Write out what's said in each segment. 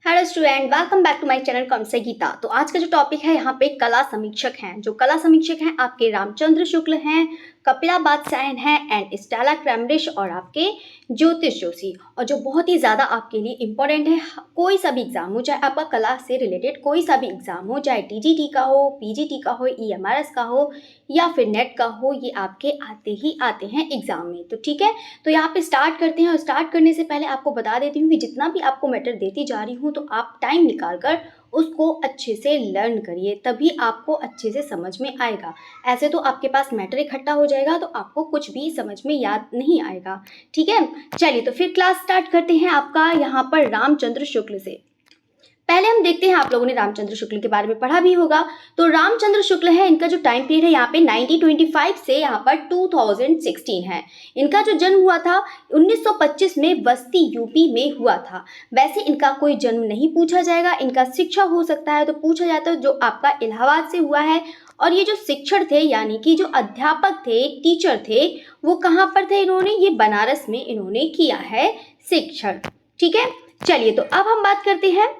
Hello student, welcome back to my channel Commerce Geeta. तो आज का जो टॉपिक है यहाँ पे कला समीक्षक हैं। जो कला समीक्षक हैं आपके रामचंद्र शुक्ल हैं, कपिला बात्स्यायन हैं एंड स्टेला क्रैमरिश और आपके ज्योतिष जोशी। और जो बहुत ही ज़्यादा आपके लिए इम्पोर्टेंट है, कोई सा भी एग्जाम हो, चाहे आपका कला से रिलेटेड कोई सा भी एग्जाम हो, चाहे टीजीटी का हो, पीजीटी का हो, ईएमआरएस का हो या फिर नेट का हो, ये आपके आते ही आते हैं एग्जाम में। तो ठीक है, तो यहाँ पे स्टार्ट करते हैं। और स्टार्ट करने से पहले आपको बता देती हूँ कि जितना भी आपको मैटर देती जा रही हूँ तो आप टाइम निकाल कर उसको अच्छे से लर्न करिए, तभी आपको अच्छे से समझ में आएगा। ऐसे तो आपके पास मैटर इकट्ठा हो जाएगा तो आपको कुछ भी समझ में याद नहीं आएगा। ठीक है, चलिए तो फिर क्लास स्टार्ट करते हैं आपका यहाँ पर रामचंद्र शुक्ल से। पहले हम देखते हैं, आप लोगों ने रामचंद्र शुक्ल के बारे में पढ़ा भी होगा। तो रामचंद्र शुक्ल है, इनका जो टाइम पीरियड है यहाँ पे 1925 से यहाँ पर 2016 है। इनका जो जन्म हुआ था 1925 में बस्ती यूपी में हुआ था। वैसे इनका कोई जन्म नहीं पूछा जाएगा, इनका शिक्षा हो सकता है तो पूछा जाता है जो आपका इलाहाबाद से हुआ है। और ये जो शिक्षक थे यानी कि जो अध्यापक थे, टीचर थे, वो कहाँ पर थे? इन्होंने ये बनारस में इन्होंने किया है शिक्षण। ठीक है, चलिए तो अब हम बात करते हैं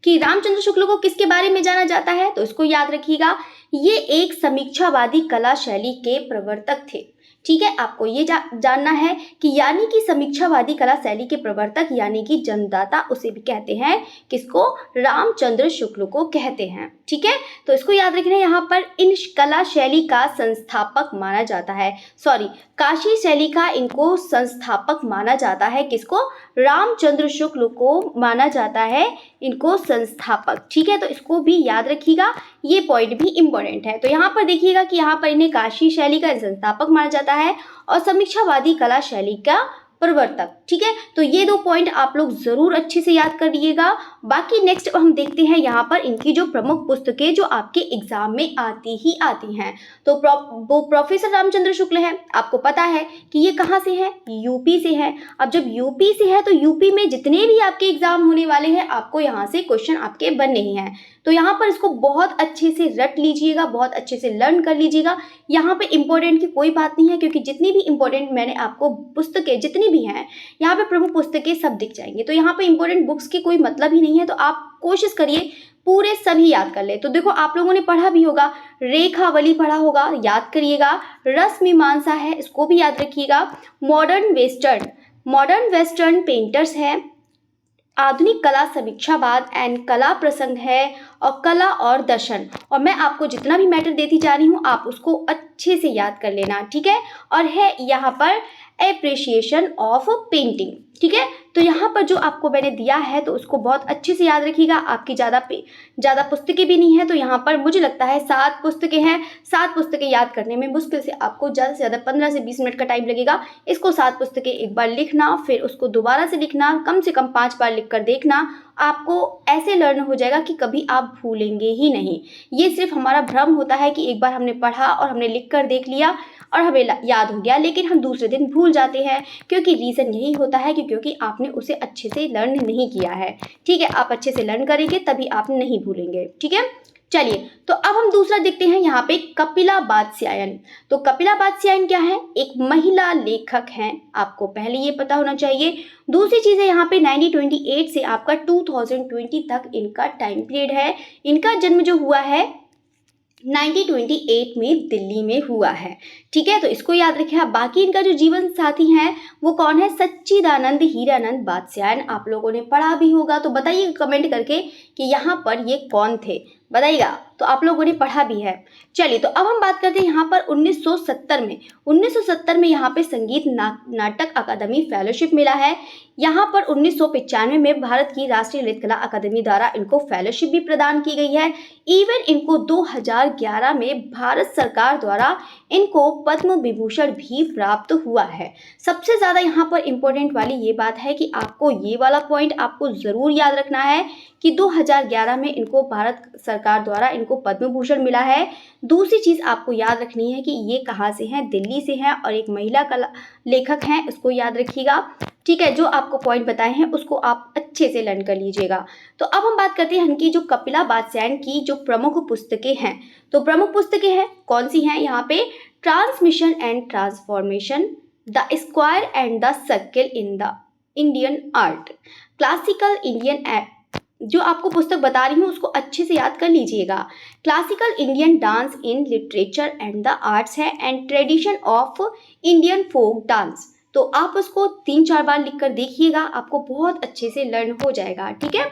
कि रामचंद्र शुक्ल को किसके बारे में जाना जाता है। तो इसको याद रखिएगा, ये एक समीक्षावादी कला शैली के प्रवर्तक थे। ठीक है, आपको ये जानना है कि यानी कि समीक्षावादी कला शैली के प्रवर्तक यानी कि जन्मदाता उसे भी कहते हैं, किसको? रामचंद्र शुक्ल को कहते हैं। ठीक है, तो इसको याद रखना, यहाँ पर इन कला शैली का संस्थापक माना जाता है। काशी शैली का इनको संस्थापक माना जाता है। किसको? रामचंद्र शुक्ल को माना जाता है इनको संस्थापक। ठीक है, तो इसको भी याद रखिएगा, ये पॉइंट भी इम्पोर्टेंट है। तो यहाँ पर देखिएगा कि यहाँ पर इन्हें काशी शैली का संस्थापक माना जाता है और समीक्षावादी कला शैली का प्रवर्तक। ठीक है, तो ये दो पॉइंट आप लोग जरूर अच्छे से याद कर लीजिएगा। बाकी नेक्स्ट हम देखते हैं यहाँ पर इनकी जो प्रमुख पुस्तकें जो आपके एग्जाम में आती ही आती हैं। तो वो प्रोफेसर रामचंद्र शुक्ल है, आपको पता है कि ये कहाँ से है? यूपी से है। अब जब यूपी से है तो यूपी में जितने भी आपके एग्जाम होने वाले हैं आपको यहाँ से क्वेश्चन आपके बनने ही हैं। तो यहाँ पर इसको बहुत अच्छे से रट लीजिएगा, बहुत अच्छे से लर्न कर लीजिएगा। यहाँ पे इंपॉर्टेंट की कोई बात नहीं है, क्योंकि जितनी भी इंपॉर्टेंट मैंने आपको पुस्तकें जितनी भी हैं यहाँ पे प्रमुख पुस्तकें सब दिख जाएंगे। तो यहाँ पे इंपॉर्टेंट बुक्स की कोई मतलब ही नहीं है, तो आप कोशिश करिए पूरे सभी याद कर ले। तो देखो, आप लोगों ने पढ़ा भी होगा, रेखावली पढ़ा होगा, याद करिएगा। रस मीमांसा है, इसको भी याद रखिएगा। मॉडर्न वेस्टर्न पेंटर्स है, आधुनिक कला समीक्षावाद एंड कला प्रसंग है, और कला और दर्शन। और मैं आपको जितना भी मैटर देती जा रही हूँ आप उसको अच्छे से याद कर लेना। ठीक है, और है यहाँ पर एप्रिसिएशन ऑफ पेंटिंग। ठीक है, तो यहाँ पर जो आपको मैंने दिया है तो उसको बहुत अच्छे से याद रखिएगा। आपकी ज़्यादा पुस्तकें भी नहीं है, तो यहाँ पर मुझे लगता है 7 पुस्तकें हैं। 7 पुस्तकें याद करने में मुश्किल से आपको ज़्यादा से ज़्यादा 15 से 20 मिनट का टाइम लगेगा। इसको 7 पुस्तकें एक बार लिखना, फिर उसको दोबारा से लिखना, कम से कम 5 बार लिख कर देखना। आपको ऐसे लर्न हो जाएगा कि कभी आप भूलेंगे ही नहीं। ये सिर्फ हमारा भ्रम होता है कि एक बार हमने पढ़ा और हमने लिख कर देख लिया और हमें याद हो गया, लेकिन हम दूसरे दिन भूल जाते हैं, क्योंकि रीज़न यही होता है कि क्योंकि आपने उसे अच्छे से लर्न नहीं किया है। ठीक है, आप अच्छे से लर्न करेंगे तभी आप नहीं भूलेंगे। ठीक है, चलिए तो अब हम दूसरा देखते हैं यहाँ पे कपिला बात्स्यायन। तो कपिला बात्स्यायन क्या है? एक महिला लेखक हैं, आपको पहले ये पता होना चाहिए। दूसरी चीज़ है यहाँ पे 1928 से आपका 2020 तक इनका टाइम पीरियड है। इनका जन्म जो हुआ है 1928 में दिल्ली में हुआ है। ठीक है, तो इसको याद रखिए। बाकी इनका जो जीवन साथी हैं वो कौन है? सच्चिदानंद हीरानंद बात्स्यायन। आप लोगों ने पढ़ा भी होगा, तो बताइए कमेंट करके कि यहाँ पर ये कौन थे, बताइएगा। तो आप लोगों ने पढ़ा भी है। चलिए तो अब हम बात करते हैं यहाँ पर 1970 में यहाँ पे संगीत नाटक अकादमी फेलोशिप मिला है। यहाँ पर 1995 में भारत की राष्ट्रीय ललित कला अकादमी द्वारा इनको फेलोशिप भी प्रदान की गई है। इवन इनको 2011 में भारत सरकार द्वारा इनको पद्म विभूषण भी प्राप्त हुआ है। सबसे ज़्यादा यहाँ पर इम्पोर्टेंट वाली ये बात है कि आपको ये वाला पॉइंट आपको ज़रूर याद रखना है कि 2011 में इनको भारत सरकार द्वारा इनको पद्म भूषण मिला है। दूसरी चीज़ आपको याद रखनी है कि ये कहाँ से हैं? दिल्ली से हैं और एक महिला कला लेखक हैं, उसको याद रखिएगा। ठीक है, जो आपको पॉइंट बताए हैं उसको आप अच्छे से लर्न कर लीजिएगा। तो अब हम बात करते हैं इनकी जो कपिला बात्स्यायन की जो प्रमुख पुस्तकें हैं। तो प्रमुख पुस्तकें हैं कौन सी हैं यहाँ पे? Transmission and transformation, the square and the circle in the Indian art, classical Indian जो आपको पुस्तक बता रही हूँ उसको अच्छे से याद कर लीजिएगा। Classical Indian dance in literature and the arts है and tradition of Indian folk dance. तो आप उसको 3-4 बार लिख कर देखिएगा, आपको बहुत अच्छे से लर्न हो जाएगा। ठीक है,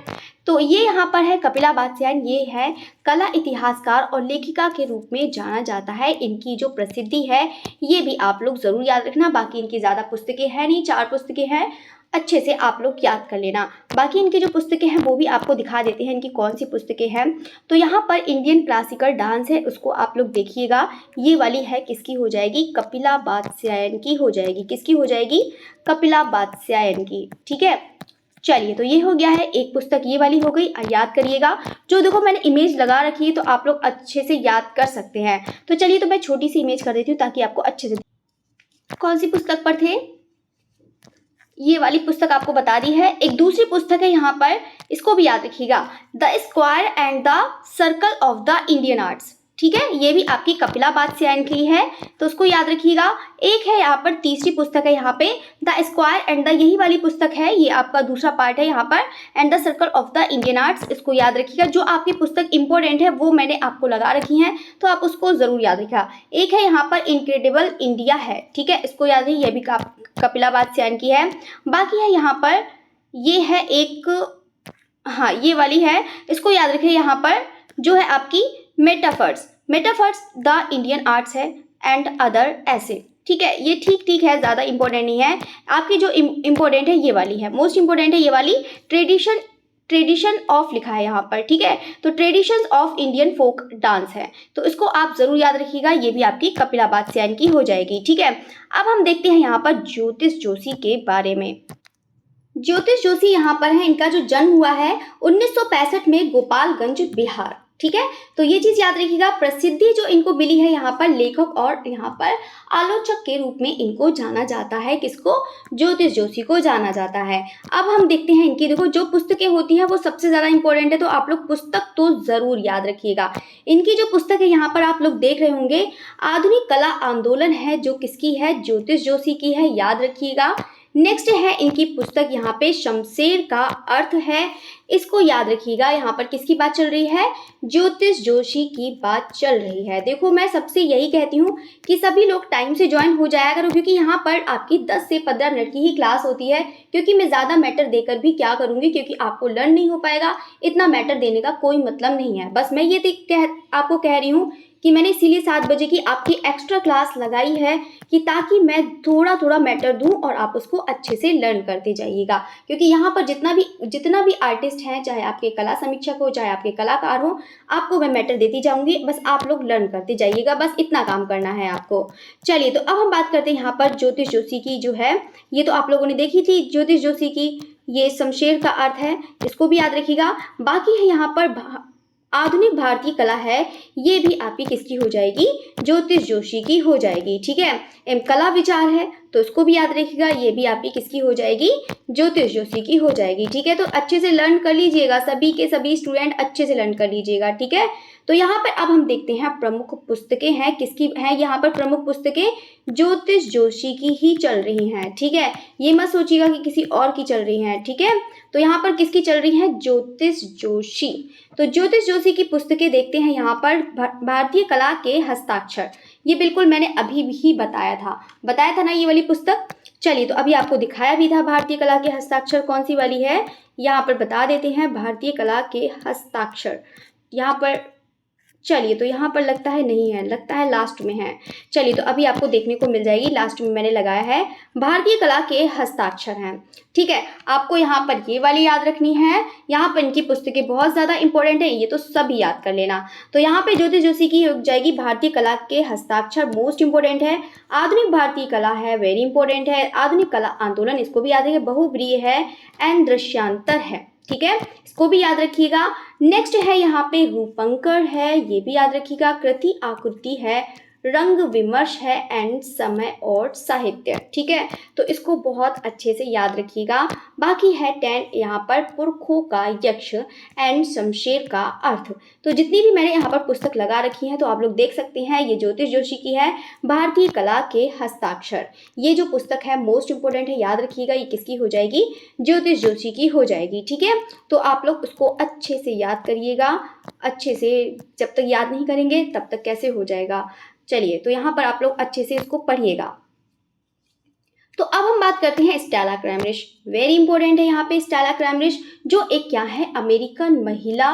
तो ये यहाँ पर है कपिला बात्स्यायन। ये है कला इतिहासकार और लेखिका के रूप में जाना जाता है। इनकी जो प्रसिद्धि है ये भी आप लोग ज़रूर याद रखना। बाकी इनकी ज़्यादा पुस्तकें हैं नहीं, 4 पुस्तकें हैं, अच्छे से आप लोग याद कर लेना। बाकी इनकी जो पुस्तकें हैं वो भी आपको दिखा देते हैं इनकी कौन सी पुस्तकें हैं। तो यहाँ पर इंडियन क्लासिकल डांस है, उसको आप लोग देखिएगा। ये वाली है किसकी हो जाएगी, कपिला बात्स्यायन की हो जाएगी। किसकी हो जाएगी, कपिला बात्स्यायन की। ठीक है, चलिए तो ये हो गया है, एक पुस्तक ये वाली हो गई, याद करिएगा। जो देखो मैंने इमेज लगा रखी है तो आप लोग अच्छे से याद कर सकते हैं। तो चलिए तो मैं छोटी सी इमेज कर देती हूँ ताकि आपको अच्छे से। कौन सी पुस्तक पर थे, ये वाली पुस्तक आपको बता दी है। एक दूसरी पुस्तक है यहाँ पर, इसको भी याद रखिएगा, the square and the circle of the Indian arts. ठीक है, ये भी आपकी कपिला बात्स्यायन की है, तो उसको याद रखिएगा। एक है यहाँ पर तीसरी पुस्तक है यहाँ पे, द स्क्वायर एंड द, यही वाली पुस्तक है, ये आपका दूसरा पार्ट है यहाँ पर, and the circle of the Indian arts. इसको याद रखिएगा। जो आपकी पुस्तक इंपॉर्टेंट है वो मैंने आपको लगा रखी है, तो आप उसको जरूर याद रखिएगा। एक है यहाँ पर इनक्रेडिबल इंडिया है, ठीक है, इसको याद रखिए, ये भी कपिला बात्स्यायन की है। बाकी है यहाँ पर, ये है एक, हाँ ये वाली है, इसको याद रखिए। यहाँ पर जो है आपकी मेटाफर्स द इंडियन आर्ट्स है एंड अदर ऐसे। ठीक है, ये ठीक है, ज़्यादा इंपॉर्टेंट नहीं है। आपकी जो इम्पोर्टेंट है ये वाली है, मोस्ट इंपॉर्टेंट है ये वाली, ट्रेडिशन ऑफ लिखा है यहाँ पर। ठीक है, तो traditions of Indian folk dance है, तो इसको आप जरूर याद रखिएगा। ये भी आपकी कपिला बात्स्यायन की हो जाएगी। ठीक है, अब हम देखते हैं यहाँ पर ज्योतिष जोशी के बारे में। ज्योतिष जोशी यहाँ पर है, इनका जो जन्म हुआ है 1965 में गोपालगंज बिहार। ठीक है, तो ये चीज याद रखिएगा। प्रसिद्धि जो इनको मिली है यहाँ पर लेखक और यहाँ पर आलोचक के रूप में इनको जाना जाता है। किसको, ज्योतिष जोशी को जाना जाता है। अब हम देखते हैं इनकी, देखो जो पुस्तकें होती हैं वो सबसे ज्यादा इंपॉर्टेंट है, तो आप लोग पुस्तक तो जरूर याद रखिएगा। इनकी जो पुस्तक है यहाँ पर आप लोग देख रहे होंगे, आधुनिक कला आंदोलन है, जो किसकी है, ज्योतिष जोशी की है, याद रखिएगा। नेक्स्ट है इनकी पुस्तक यहाँ पे शमशेर का अर्थ है, इसको याद रखिएगा। यहाँ पर किसकी बात चल रही है, ज्योतिष जोशी की बात चल रही है। देखो मैं सबसे यही कहती हूँ कि सभी लोग टाइम से ज्वाइन हो जाया करो, क्योंकि यहाँ पर आपकी 10 से 15 मिनट की ही क्लास होती है। क्योंकि मैं ज़्यादा मैटर देकर भी क्या करूँगी, क्योंकि आपको लर्न नहीं हो पाएगा, इतना मैटर देने का कोई मतलब नहीं है। बस मैं ये आपको कह रही हूँ कि मैंने इसीलिए 7 बजे की आपकी एक्स्ट्रा क्लास लगाई है, कि ताकि मैं थोड़ा थोड़ा मैटर दूं और आप उसको अच्छे से लर्न करते जाइएगा। क्योंकि यहाँ पर जितना भी आर्टिस्ट हैं, चाहे आपके कला समीक्षक हो, चाहे आपके कलाकार हो, आपको मैं मैटर देती जाऊंगी, बस आप लोग लर्न करते जाइएगा, बस इतना काम करना है आपको। चलिए तो अब हम बात करते हैं यहाँ पर ज्योतिष जोशी की। जो है ये तो आप लोगों ने देखी थी ज्योतिष जोशी की, ये शमशेर का अर्थ है, इसको भी याद रखिएगा। बाकी है यहाँ पर आधुनिक भारतीय कला है, ये भी आपकी किसकी हो जाएगी, ज्योतिष जोशी की हो जाएगी। ठीक है, कला विचार है, तो इसको भी याद रखिएगा, ये भी आपकी किसकी हो जाएगी, ज्योतिष जोशी की हो जाएगी। ठीक है, तो अच्छे से लर्न कर लीजिएगा, सभी के सभी स्टूडेंट अच्छे से लर्न कर लीजिएगा। ठीक है, तो यहाँ पर अब हम देखते हैं प्रमुख पुस्तकें हैं, किसकी हैं यहाँ पर प्रमुख पुस्तकें, ज्योतिष जोशी की ही चल रही हैं। ठीक है, ये मत सोचिएगा कि किसी और की चल रही हैं। ठीक है, तो यहाँ पर किसकी चल रही है, ज्योतिष जोशी। तो ज्योतिष जोशी की पुस्तकें देखते हैं यहाँ पर, भारतीय कला के हस्ताक्षर, ये बिल्कुल मैंने अभी भी बताया था ना ये वाली पुस्तक। चलिए तो अभी आपको दिखाया भी था भारतीय कला के हस्ताक्षर कौन सी वाली है, यहाँ पर बता देते हैं। भारतीय कला के हस्ताक्षर यहाँ पर, चलिए तो यहाँ पर लगता है नहीं है, लगता है लास्ट में है। चलिए तो अभी आपको देखने को मिल जाएगी, लास्ट में मैंने लगाया है भारतीय कला के हस्ताक्षर हैं। ठीक है, आपको यहाँ पर ये वाली याद रखनी है। यहाँ पर इनकी पुस्तकें बहुत ज़्यादा इंपॉर्टेंट है, ये तो सभी याद कर लेना। तो यहाँ पे ज्योतिष जोशी की हो जाएगी भारतीय कला के हस्ताक्षर, मोस्ट इंपॉर्टेंट है। आधुनिक भारतीय कला है, वेरी इंपॉर्टेंट है। आधुनिक कला आंदोलन, इसको भी याद रखिए, बहुब्रीहि है एंड दृश्यांतर है। ठीक है, इसको भी याद रखिएगा। नेक्स्ट है यहाँ पे रूपंकर है, ये भी याद रखिएगा। कृति आकृति है, रंग विमर्श है एंड समय और साहित्य। ठीक है, तो इसको बहुत अच्छे से याद रखिएगा। बाकी है 10 यहाँ पर पुरखों का यक्ष एंड शमशेर का अर्थ। तो जितनी भी मैंने यहाँ पर पुस्तक लगा रखी है तो आप लोग देख सकते हैं, ये ज्योतिष जोशी की है, भारतीय कला के हस्ताक्षर। ये जो पुस्तक है मोस्ट इंपोर्टेंट है, याद रखिएगा। ये किसकी हो जाएगी? ज्योतिष जोशी की हो जाएगी। ठीक है, तो आप लोग उसको अच्छे से याद करिएगा। अच्छे से जब तक याद नहीं करेंगे तब तक कैसे हो जाएगा। चलिए, तो यहाँ पर आप लोग अच्छे से इसको पढ़िएगा। तो अब हम बात करते हैं स्टेला क्रैमरिश। वेरी इंपॉर्टेंट है यहाँ पे स्टेला क्रैमरिश, जो एक क्या है, अमेरिकन महिला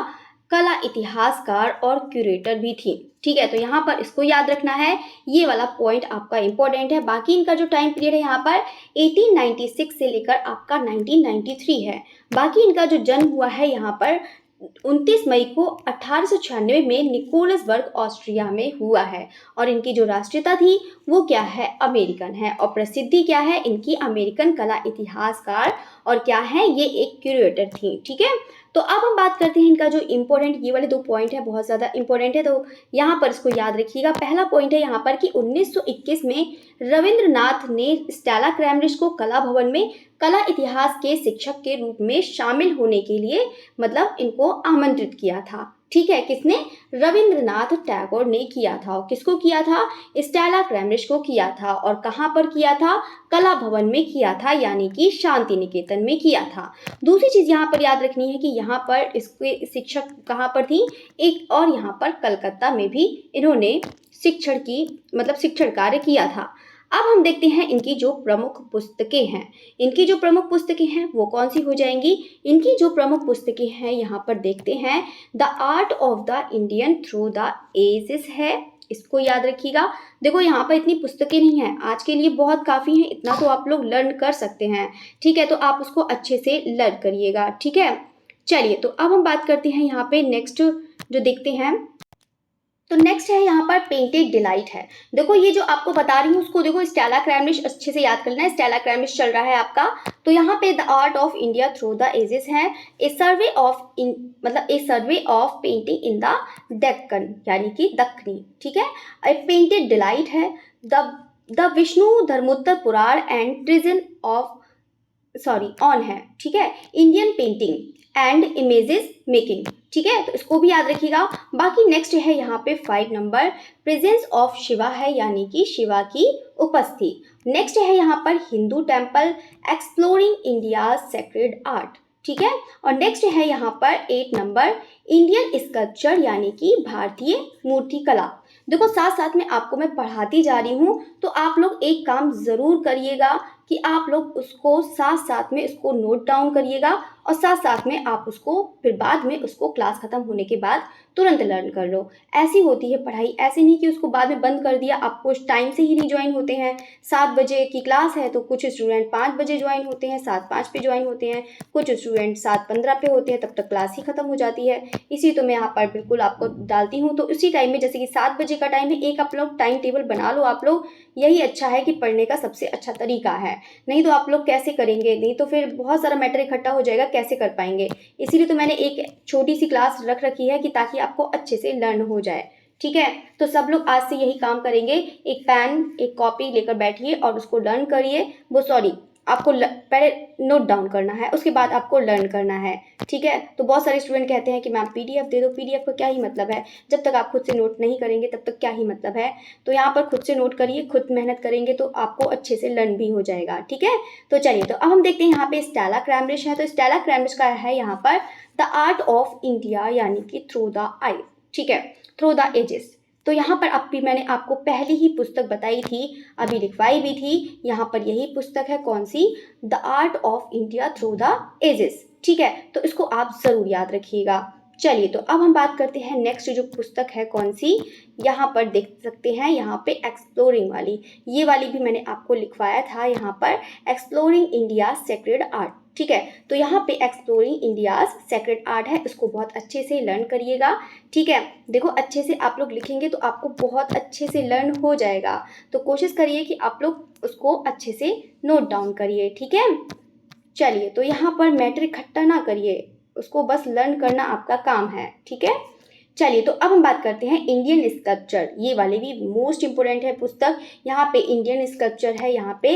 कला इतिहासकार और क्यूरेटर भी थी। ठीक है, तो यहाँ पर इसको याद रखना है, ये वाला पॉइंट आपका इंपॉर्टेंट है। बाकी इनका जो टाइम पीरियड है यहाँ पर 1896 से लेकर आपका 1993 है। बाकी इनका जो जन्म हुआ है यहाँ पर 29 मई को 1896 में निकोलसबर्ग ऑस्ट्रिया में हुआ है। और इनकी जो राष्ट्रीयता थी वो क्या है, अमेरिकन है। और प्रसिद्धि क्या है इनकी, अमेरिकन कला इतिहासकार, और क्या है, ये एक क्यूरेटर थी। ठीक है, तो अब हम बात करते हैं इनका जो इम्पोर्टेंट, ये वाले 2 पॉइंट है बहुत ज़्यादा इंपॉर्टेंट है, तो यहाँ पर इसको याद रखिएगा। पहला पॉइंट है यहाँ पर कि 1921 में रविंद्रनाथ ने स्टेला क्रैमरिश को कला भवन में कला इतिहास के शिक्षक के रूप में शामिल होने के लिए मतलब इनको आमंत्रित किया था। ठीक है, किसने? रविंद्रनाथ टैगोर ने किया था। और किसको किया था? स्टेला क्रैमरिश को किया था। और कहाँ पर किया था? कला भवन में किया था, यानी कि शांति निकेतन में किया था। दूसरी चीज़ यहाँ पर याद रखनी है कि यहाँ पर इसके शिक्षक कहाँ पर थी, एक और यहाँ पर कलकत्ता में भी इन्होंने शिक्षण कार्य किया था। अब हम देखते हैं इनकी जो प्रमुख पुस्तकें हैं। इनकी जो प्रमुख पुस्तकें हैं वो कौन सी हो जाएंगी? इनकी जो प्रमुख पुस्तकें हैं यहाँ पर देखते हैं, the art of the Indian through the ages है, इसको याद रखिएगा। देखो यहाँ पर इतनी पुस्तकें नहीं हैं, आज के लिए बहुत काफ़ी हैं, इतना तो आप लोग लर्न कर सकते हैं। ठीक है, तो आप उसको अच्छे से लर्न करिएगा। ठीक है, चलिए, तो अब हम बात करते हैं यहाँ पे नेक्स्ट जो देखते हैं, तो नेक्स्ट है यहाँ पर पेंटेड डिलाइट है। देखो ये जो आपको बता रही हूँ उसको देखो, स्टेला क्रैमरिश अच्छे से याद कर लेना है। स्टेला क्रैमरिश चल रहा है आपका, तो यहाँ पे the art of India through the ages है, a survey of painting in the Deccan, यानी कि दक्कनी। ठीक है, ए पेंटेड डिलाइट है, द विष्णु धर्मोत्तर पुराण एंड ट्रिजन ऑन है। ठीक है, Indian painting and images making. ठीक है, तो इसको भी याद रखिएगा। बाकी नेक्स्ट है यहाँ पे 5 नंबर, प्रेजेंस ऑफ शिवा है, यानी कि शिवा की उपस्थिति। नेक्स्ट है यहाँ पर Hindu temple, exploring India sacred art. ठीक है, और नेक्स्ट है यहाँ पर 8 नंबर, इंडियन स्कल्पचर, यानी कि भारतीय मूर्ति कला। देखो साथ साथ में आपको मैं पढ़ाती जा रही हूँ, तो आप लोग एक काम ज़रूर करिएगा कि आप लोग उसको साथ साथ में उसको नोट डाउन करिएगा, और साथ साथ में आप उसको फिर बाद में उसको क्लास ख़त्म होने के बाद तुरंत लर्न कर लो। ऐसी होती है पढ़ाई, ऐसे नहीं कि उसको बाद में बंद कर दिया। आप कुछ टाइम से ही रिज्वाइन होते हैं, 7 बजे की क्लास है तो कुछ स्टूडेंट 5 बजे ज्वाइन होते हैं, 7:05 पे ज्वाइन होते हैं, कुछ स्टूडेंट 7:15 पे होते हैं, तब तक क्लास ही ख़त्म हो जाती है। इसी तो मैं यहाँ पर बिल्कुल आपको डालती हूँ। तो इसी टाइम में, जैसे कि 7 बजे का टाइम है, एक आप लोग टाइम टेबल बना लो आप लोग, यही अच्छा है कि पढ़ने का सबसे अच्छा तरीका है। नहीं तो आप लोग कैसे करेंगे, नहीं तो फिर बहुत सारा मैटर इकट्ठा हो जाएगा, कैसे कर पाएंगे। इसीलिए तो मैंने एक छोटी सी क्लास रख रखी है कि ताकि आपको अच्छे से लर्न हो जाए। ठीक है, तो सब लोग आज से यही काम करेंगे, एक पेन एक कॉपी लेकर बैठिए और उसको लर्न करिए। आपको पहले नोट डाउन करना है, उसके बाद आपको लर्न करना है। ठीक है, तो बहुत सारे स्टूडेंट कहते हैं कि मैम पीडीएफ दे दो। पीडीएफ का क्या ही मतलब है, जब तक आप खुद से नोट नहीं करेंगे तब तक क्या ही मतलब है। तो यहाँ पर खुद से नोट करिए, खुद मेहनत करेंगे तो आपको अच्छे से लर्न भी हो जाएगा। ठीक है, तो चलिए, तो अब हम देखते हैं यहाँ पे स्टेला क्रैमरिश है। तो स्टेला क्रैमरिश का है यहाँ पर द आर्ट ऑफ इंडिया, यानी कि थ्रू द आई। ठीक है, थ्रू द एजेस। तो यहाँ पर अब भी मैंने आपको पहली ही पुस्तक बताई थी, अभी लिखवाई भी थी। यहाँ पर यही पुस्तक है, कौन सी? The art of India through the ages. ठीक है, तो इसको आप ज़रूर याद रखिएगा। चलिए, तो अब हम बात करते हैं नेक्स्ट जो पुस्तक है कौन सी, यहाँ पर देख सकते हैं, यहाँ पे एक्सप्लोरिंग वाली, ये वाली भी मैंने आपको लिखवाया था यहाँ पर, एक्सप्लोरिंग इंडिया सेक्रेड आर्ट। ठीक है, तो यहाँ पे एक्सप्लोरिंग इंडियाज सेक्रेड आर्ट है, इसको बहुत अच्छे से लर्न करिएगा। ठीक है, देखो अच्छे से आप लोग लिखेंगे तो आपको बहुत अच्छे से लर्न हो जाएगा। तो कोशिश करिए कि आप लोग उसको अच्छे से नोट डाउन करिए। ठीक है, चलिए, तो यहाँ पर मैटर इकट्ठा ना करिए, उसको बस लर्न करना आपका काम है। ठीक है, चलिए तो अब हम बात करते हैं इंडियन स्कल्पचर। ये वाले भी मोस्ट इंपोर्टेंट है पुस्तक। यहाँ पे इंडियन स्कल्पचर है, यहाँ पे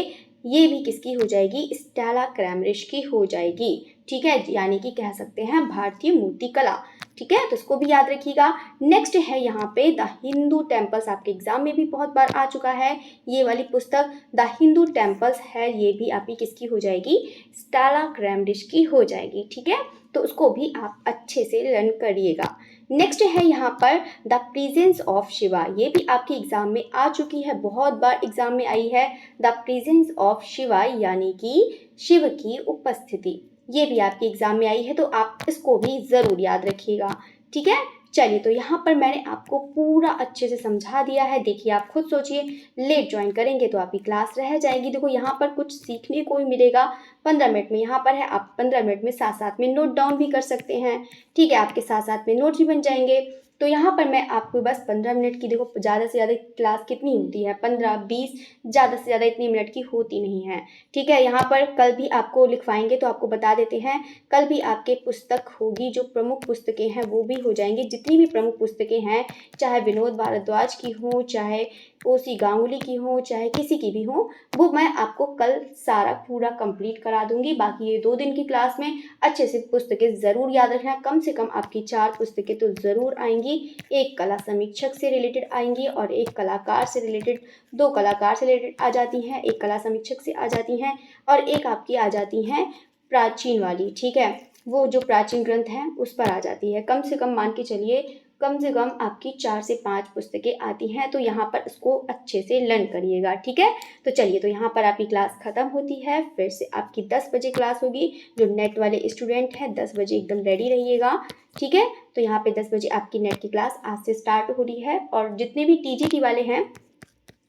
ये भी किसकी हो जाएगी, स्टेला क्रैमरिश की हो जाएगी। ठीक है, यानी कि कह सकते हैं भारतीय मूर्तिकला। ठीक है, तो इसको भी याद रखिएगा। नेक्स्ट है यहाँ पे द हिंदू टेम्पल्स, आपके एग्जाम में भी बहुत बार आ चुका है ये वाली पुस्तक। द हिंदू टेम्पल्स है, ये भी आपकी किसकी हो जाएगी, स्टेला क्रैमरिश की हो जाएगी। ठीक है, तो उसको भी आप अच्छे से लर्न करिएगा। नेक्स्ट है यहाँ पर द प्रेजेंस ऑफ शिवा, ये भी आपके एग्जाम में आ चुकी है, बहुत बार एग्जाम में आई है। द प्रेजेंस ऑफ शिवा यानी कि शिव की उपस्थिति, ये भी आपके एग्जाम में आई है, तो आप इसको भी ज़रूर याद रखिएगा। ठीक है, चलिए तो यहाँ पर मैंने आपको पूरा अच्छे से समझा दिया है। देखिए आप खुद सोचिए, लेट ज्वाइन करेंगे तो आपकी क्लास रह जाएगी। देखो यहाँ पर कुछ सीखने को भी मिलेगा 15 मिनट में, यहाँ पर है आप 15 मिनट में साथ साथ में नोट डाउन भी कर सकते हैं। ठीक है, आपके साथ साथ में नोट्स भी बन जाएंगे। तो यहाँ पर मैं आपको बस 15 मिनट की, देखो ज़्यादा से ज़्यादा क्लास कितनी होती है, 15-20, ज़्यादा से ज़्यादा इतनी मिनट की होती नहीं है। ठीक है, यहाँ पर कल भी आपको लिखवाएंगे तो आपको बता देते हैं, कल भी आपके पुस्तक होगी, जो प्रमुख पुस्तकें हैं वो भी हो जाएंगी। जितनी भी प्रमुख पुस्तकें हैं, चाहे विनोद भारद्वाज की हो, चाहे ओसी गांगुली की हो, चाहे किसी की भी हो, वो मैं आपको कल सारा पूरा कंप्लीट करा दूंगी। बाकी ये 2 दिन की क्लास में अच्छे से पुस्तकें ज़रूर याद रखना। कम से कम आपकी 4 पुस्तकें तो ज़रूर आएंगी। एक कला समीक्षक से रिलेटेड आएंगी और एक कलाकार से रिलेटेड, 2 कलाकार से रिलेटेड आ जाती हैं, एक कला समीक्षक से आ जाती हैं और एक आपकी आ जाती हैं प्राचीन वाली। ठीक है, वो जो प्राचीन ग्रंथ हैं उस पर आ जाती है। कम से कम मान के चलिए, कम से कम आपकी 4 से 5 पुस्तकें आती हैं। तो यहाँ पर इसको अच्छे से लर्न करिएगा। ठीक है, तो चलिए तो यहाँ पर आपकी क्लास ख़त्म होती है। फिर से आपकी 10 बजे क्लास होगी। जो नेट वाले स्टूडेंट हैं 10 बजे एकदम रेडी रहिएगा। ठीक है, तो यहाँ पे 10 बजे आपकी नेट की क्लास आज से स्टार्ट हो रही है। और जितने भी टीजीटी वाले हैं,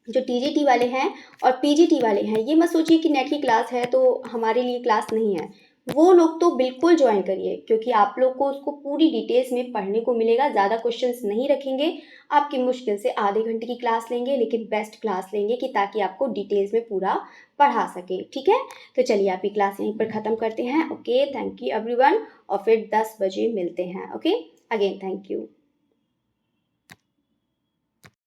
जो टीजीटी वाले हैं और पीजीटी वाले हैं, ये मत सोचिए कि नेट की क्लास है तो हमारे लिए क्लास नहीं है। वो लोग तो बिल्कुल ज्वाइन करिए, क्योंकि आप लोग को उसको पूरी डिटेल्स में पढ़ने को मिलेगा। ज़्यादा क्वेश्चंस नहीं रखेंगे, आपकी मुश्किल से आधे घंटे की क्लास लेंगे, लेकिन बेस्ट क्लास लेंगे कि ताकि आपको डिटेल्स में पूरा पढ़ा सके। ठीक है, तो चलिए आपकी क्लास यहीं पर ख़त्म करते हैं। ओके, थैंक यू एवरीवन, और फिर 10 बजे मिलते हैं। Okay, again thank you.